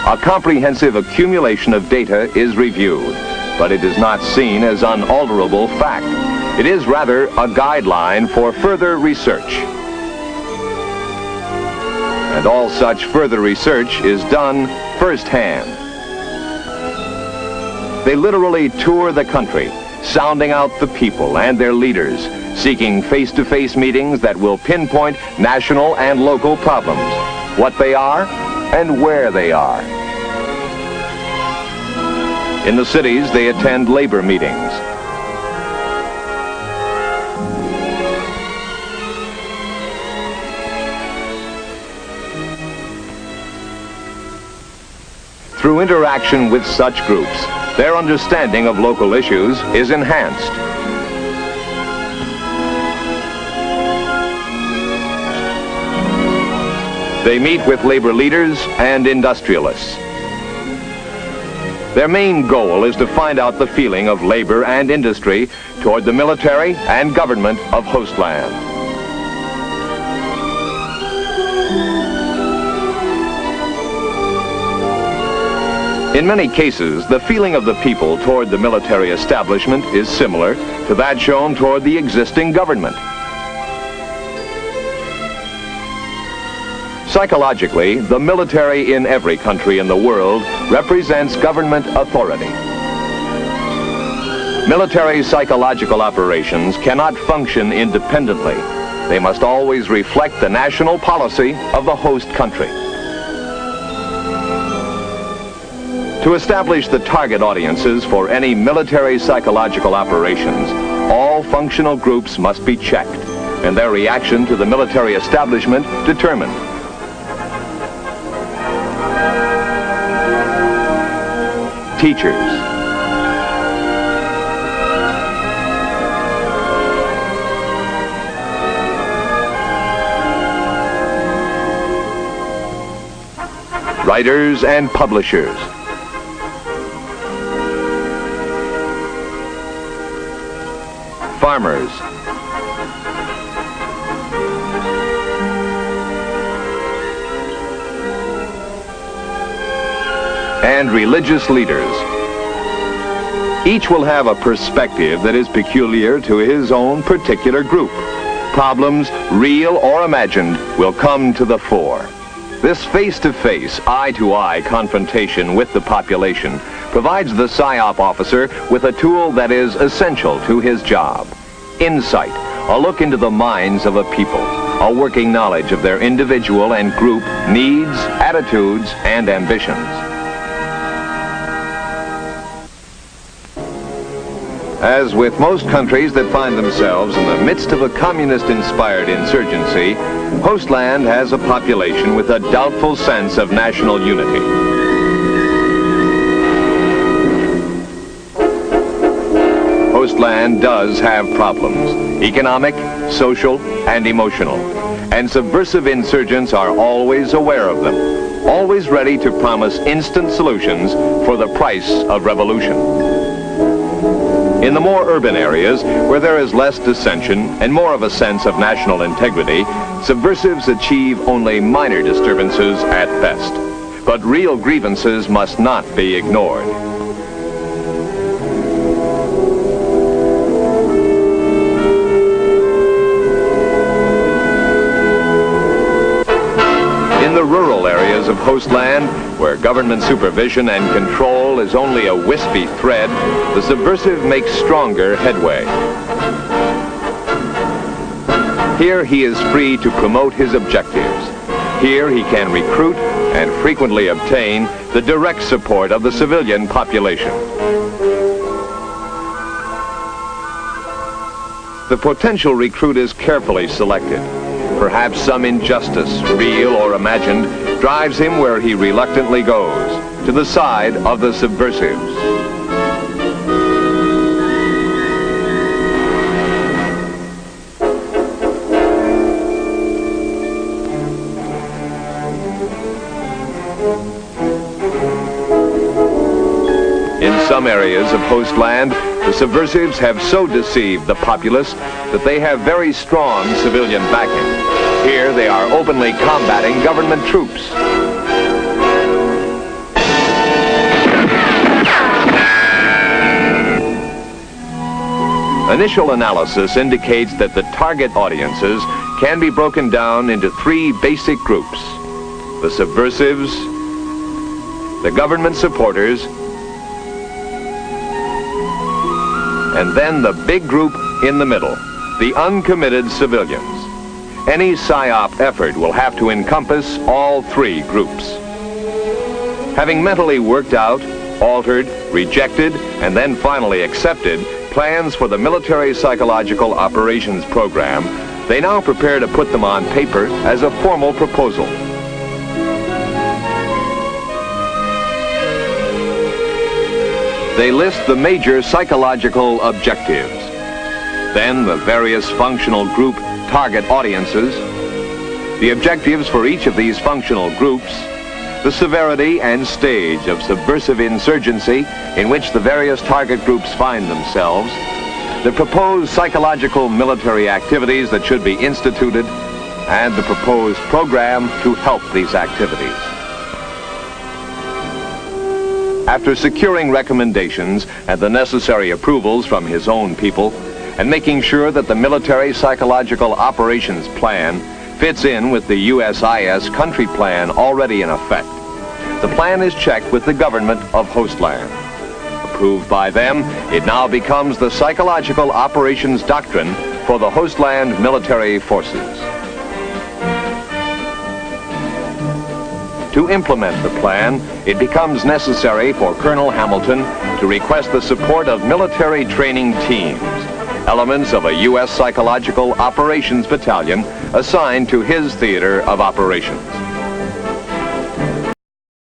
a comprehensive accumulation of data is reviewed, but it is not seen as unalterable fact. It is rather a guideline for further research. And all such further research is done firsthand. They literally tour the country, sounding out the people and their leaders, seeking face-to-face meetings that will pinpoint national and local problems, what they are and where they are. In the cities, they attend labor meetings. Through interaction with such groups, their understanding of local issues is enhanced. They meet with labor leaders and industrialists. Their main goal is to find out the feeling of labor and industry toward the military and government of host land. In many cases, the feeling of the people toward the military establishment is similar to that shown toward the existing government. Psychologically, the military in every country in the world represents government authority. Military psychological operations cannot function independently. They must always reflect the national policy of the host country. To establish the target audiences for any military psychological operations, all functional groups must be checked and their reaction to the military establishment determined. Teachers, writers and publishers, farmers, and religious leaders. Each will have a perspective that is peculiar to his own particular group. Problems, real or imagined, will come to the fore. This face-to-face, eye-to-eye confrontation with the population provides the PSYOP officer with a tool that is essential to his job. Insight, a look into the minds of a people, a working knowledge of their individual and group needs, attitudes, and ambitions. As with most countries that find themselves in the midst of a communist-inspired insurgency, Hostland has a population with a doubtful sense of national unity. Hostland does have problems, economic, social, and emotional, and subversive insurgents are always aware of them, always ready to promise instant solutions for the price of revolution. In the more urban areas, where there is less dissension and more of a sense of national integrity, subversives achieve only minor disturbances at best. But real grievances must not be ignored. In the rural areas of Hostland, where government supervision and control is only a wispy thread, the subversive makes stronger headway. Here he is free to promote his objectives. Here he can recruit and frequently obtain the direct support of the civilian population. The potential recruit is carefully selected. Perhaps some injustice, real or imagined, drives him where he reluctantly goes, to the side of the subversives. In some areas of Hostland, the subversives have so deceived the populace that they have very strong civilian backing. Here they are openly combating government troops. Initial analysis indicates that the target audiences can be broken down into three basic groups: the subversives, the government supporters, and then the big group in the middle, the uncommitted civilians. Any PSYOP effort will have to encompass all three groups. Having mentally worked out, altered, rejected, and then finally accepted plans for the military psychological operations program, they now prepare to put them on paper as a formal proposal. They list the major psychological objectives, then the various functional group target audiences, the objectives for each of these functional groups, the severity and stage of subversive insurgency in which the various target groups find themselves, the proposed psychological military activities that should be instituted, and the proposed program to help these activities. After securing recommendations and the necessary approvals from his own people, and making sure that the military psychological operations plan fits in with the USIS country plan already in effect, the plan is checked with the government of Hostland. Approved by them, it now becomes the psychological operations doctrine for the Hostland military forces. To implement the plan, it becomes necessary for Colonel Hamilton to request the support of military training teams, elements of a U.S. Psychological Operations Battalion assigned to his theater of operations.